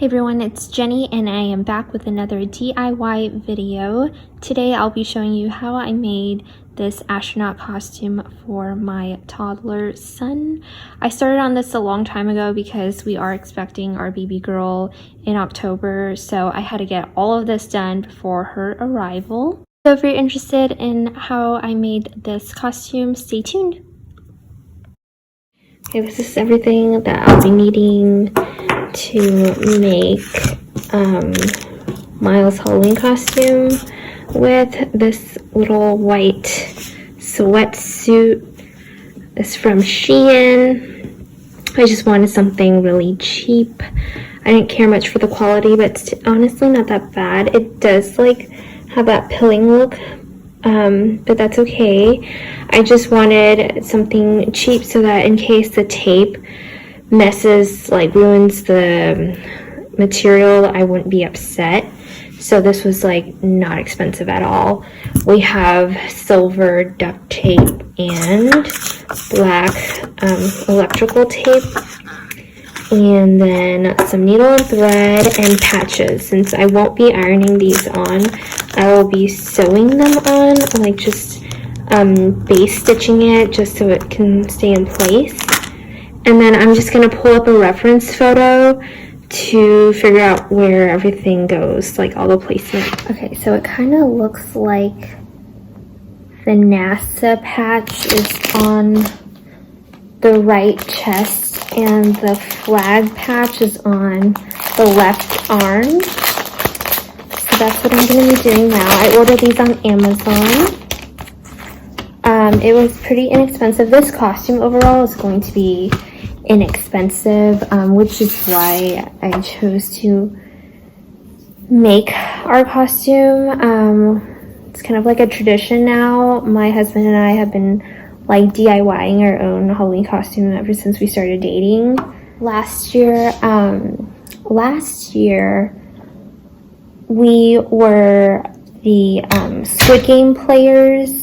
Hey everyone, it's Jenny and I am back with another DIY video. Today I'll be showing you how I made this astronaut costume for my toddler son. I started on this a long time ago because we are expecting our baby girl in October, so I had to get all of this done before her arrival. So if you're interested in how I made this costume, stay tuned. Okay, this is everything that I'll be needing to make Miles' Halloween costume with this little white sweatsuit. It's from Shein. I just wanted something really cheap. I didn't care much for the quality, but it's honestly not that bad. It does like have that pilling look, but that's okay. I just wanted something cheap so that in case the tape ruins the material, I wouldn't be upset. So this was like not expensive at all. We have silver duct tape and black electrical tape, and then some needle and thread and patches. Since I won't be ironing these on, I will be sewing them on, like just base stitching it just so it can stay in place. And then I'm just going to pull up a reference photo to figure out where everything goes, like all the placement. Okay, so it kind of looks like the NASA patch is on the right chest and the flag patch is on the left arm. So that's what I'm going to be doing now. I ordered these on Amazon. It was pretty inexpensive. This costume overall is going to be inexpensive, which is why I chose to make our costume. It's kind of like a tradition now. My husband and I have been like DIYing our own Halloween costume ever since we started dating. Last year we were the Squid Game players.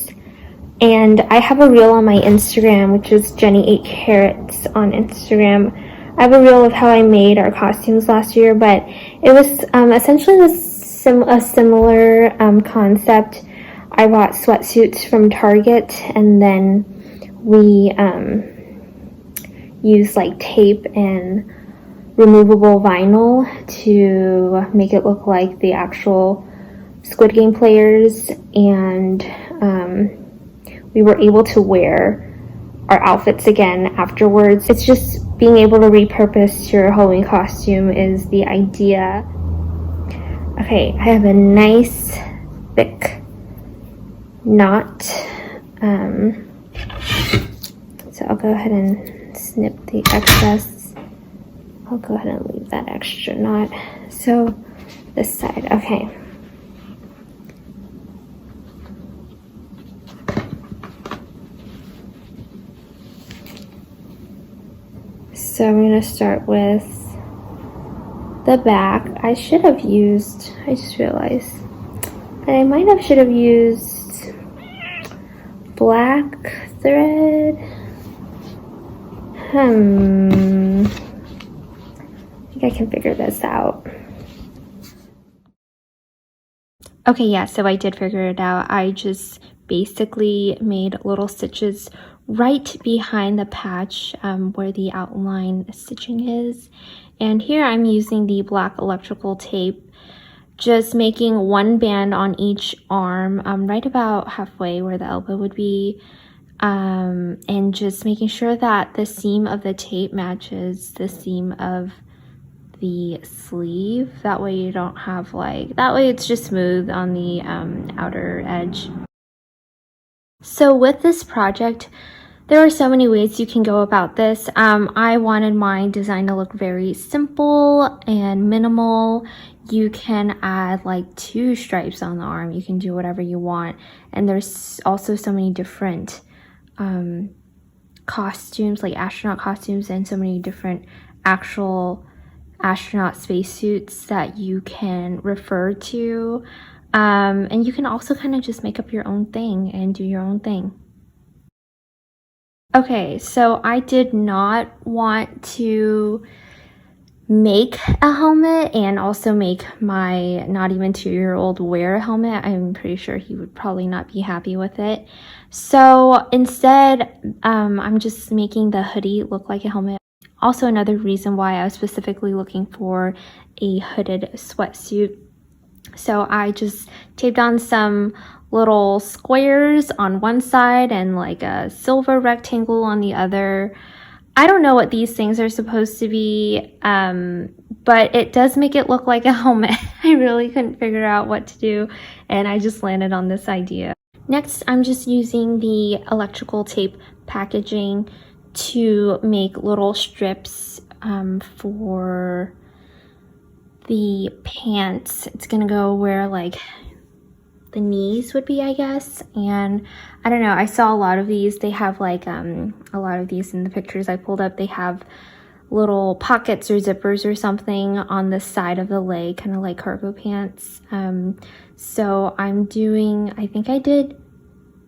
And I have a reel on my Instagram, which is Jenny8Carrots on Instagram. I have a reel of how I made our costumes last year, but it was essentially a similar concept. I bought sweatsuits from Target, and then we used like tape and removable vinyl to make it look like the actual Squid Game players, and we were able to wear our outfits again afterwards. It's just being able to repurpose your Halloween costume is the idea. Okay, I have a nice thick knot. So I'll go ahead and snip the excess. I'll go ahead and leave that extra knot. So this side, okay. So I'm going to start with the back. I just realized that I should have used black thread. I think I can figure this out. Okay, yeah, so I did figure it out. I just basically made little stitches right behind the patch where the outline stitching is. And here I'm using the black electrical tape, just making one band on each arm, right about halfway where the elbow would be, and just making sure that the seam of the tape matches the seam of the sleeve. That way you don't have that way it's just smooth on the outer edge. So with this project, there are so many ways you can go about this. I wanted my design to look very simple and minimal. You can add like 2 stripes on the arm. You can do whatever you want. And there's also so many different costumes, like astronaut costumes, and so many different actual astronaut spacesuits that you can refer to. And you can also kind of just make up your own thing and do your own thing. Okay, so I did not want to make a helmet and also make my not even 2-year-old wear a helmet, I'm pretty sure he would probably not be happy with it. So instead, I'm just making the hoodie look like a helmet. Also, another reason why I was specifically looking for a hooded sweatsuit. So I just taped on some little squares on one side and like a silver rectangle on the other. I don't know what these things are supposed to be, but it does make it look like a helmet. I really couldn't figure out what to do, and I just landed on this idea. Next, I'm just using the electrical tape packaging to make little strips for the pants. It's gonna go where like the knees would be, I guess. And I don't know, I saw a lot of these. They have like a lot of these in the pictures I pulled up. They have little pockets or zippers or something on the side of the leg, kind of like cargo pants. So I'm doing, I think I did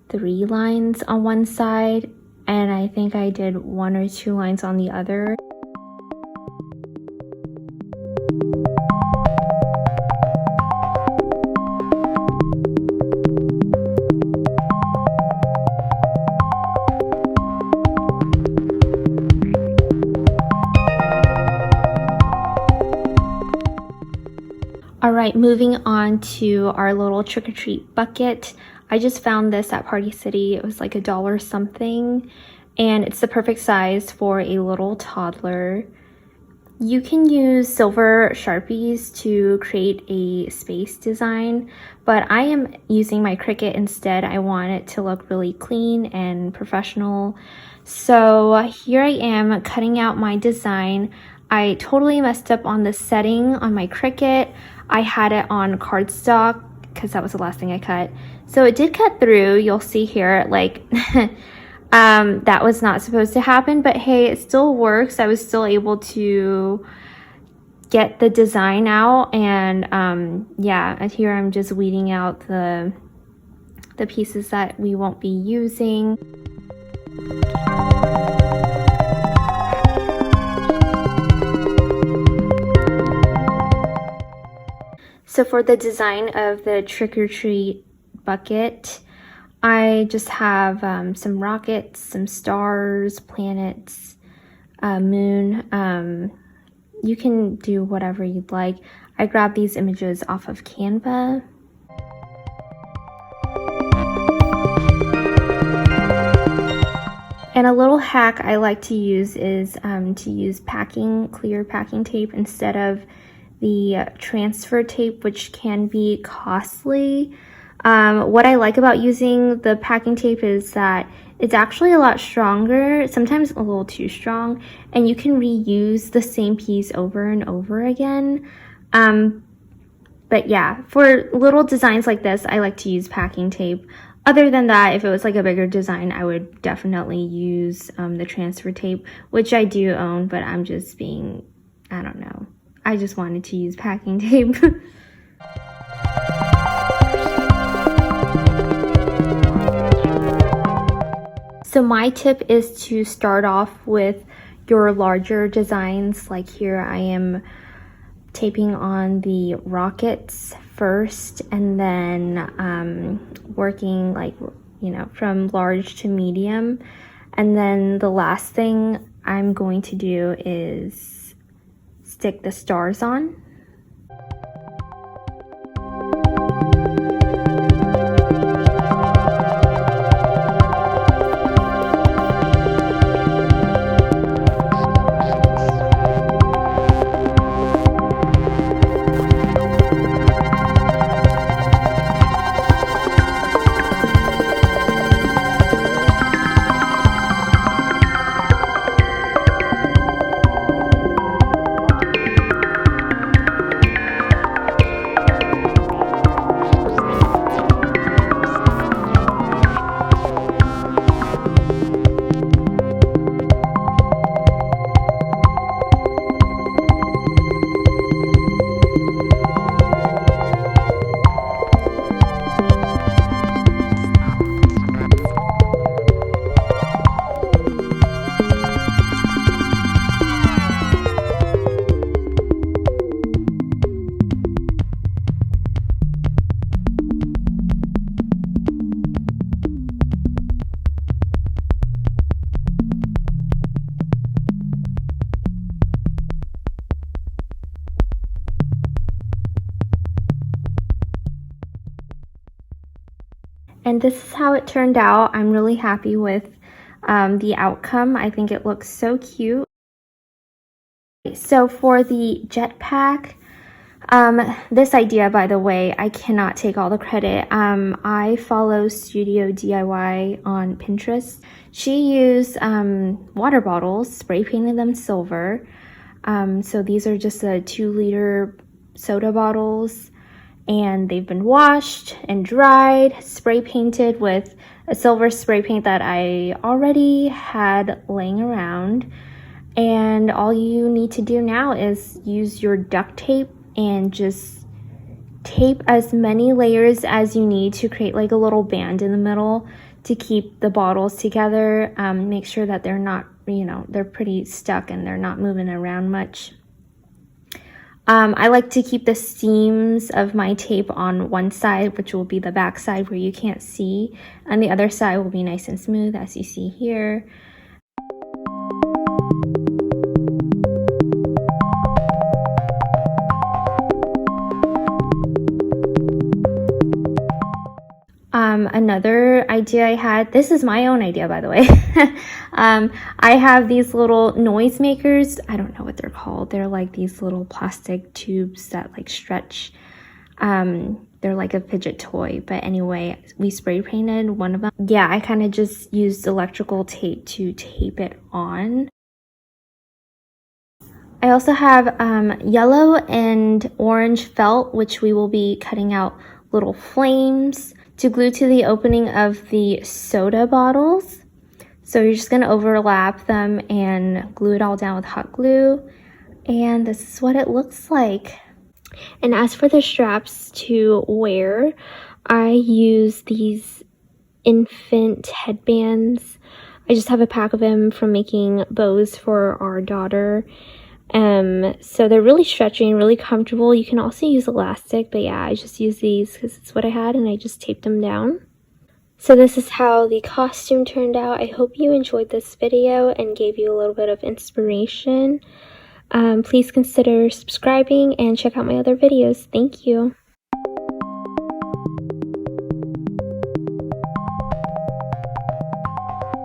3 lines on one side, and I think I did 1 or 2 lines on the other. Alright, moving on to our little trick-or-treat bucket. I just found this at Party City. It was like $1 something, and it's the perfect size for a little toddler. You can use silver Sharpies to create a space design, but I am using my Cricut instead. I want it to look really clean and professional. So here I am cutting out my design. I totally messed up on the setting on my Cricut. I had it on cardstock because that was the last thing I cut. So it did cut through. You'll see here, like, that was not supposed to happen, but hey, it still works. I was still able to get the design out, and yeah, and here I'm just weeding out the pieces that we won't be using. So for the design of the trick-or-treat bucket, I just have some rockets, some stars, planets, moon. You can do whatever you'd like. I grabbed these images off of Canva. And a little hack I like to use is to use clear packing tape instead of the transfer tape, which can be costly. What I like about using the packing tape is that it's actually a lot stronger, sometimes a little too strong, and you can reuse the same piece over and over again. But yeah, for little designs like this, I like to use packing tape. Other than that, if it was like a bigger design, I would definitely use the transfer tape, which I do own, but I'm just being, I don't know. I just wanted to use packing tape. So my tip is to start off with your larger designs. Like here I am taping on the rockets first, and then working like, you know, from large to medium. And then the last thing I'm going to do is stick the stars on. And this is how it turned out. I'm really happy with the outcome. I think it looks so cute. So for the jetpack, this idea, by the way, I cannot take all the credit. I follow Studio DIY on Pinterest. She used water bottles, spray painted them silver. So these are just 2-liter soda bottles, and they've been washed and dried, spray painted with a silver spray paint that I already had laying around. And all you need to do now is use your duct tape and just tape as many layers as you need to create like a little band in the middle to keep the bottles together. Make sure that they're not, they're pretty stuck and they're not moving around much. I like to keep the seams of my tape on one side, which will be the back side where you can't see, and the other side will be nice and smooth, as you see here. Another idea I had, this is my own idea, by the way. I have these little noise makers. I don't know what they're called. They're like these little plastic tubes that like stretch. They're like a fidget toy, but anyway, we spray painted one of them. Yeah, I kind of just used electrical tape to tape it on. I also have yellow and orange felt, which we will be cutting out little flames to glue to the opening of the soda bottles. So you're just going to overlap them and glue it all down with hot glue. And this is what it looks like. And as for the straps to wear, I use these infant headbands. I just have a pack of them from making bows for our daughter. So they're really stretchy and really comfortable. You can also use elastic, but yeah, I just use these because it's what I had and I just taped them down. So this is how the costume turned out. I hope you enjoyed this video and gave you a little bit of inspiration. Please consider subscribing and check out my other videos. Thank you.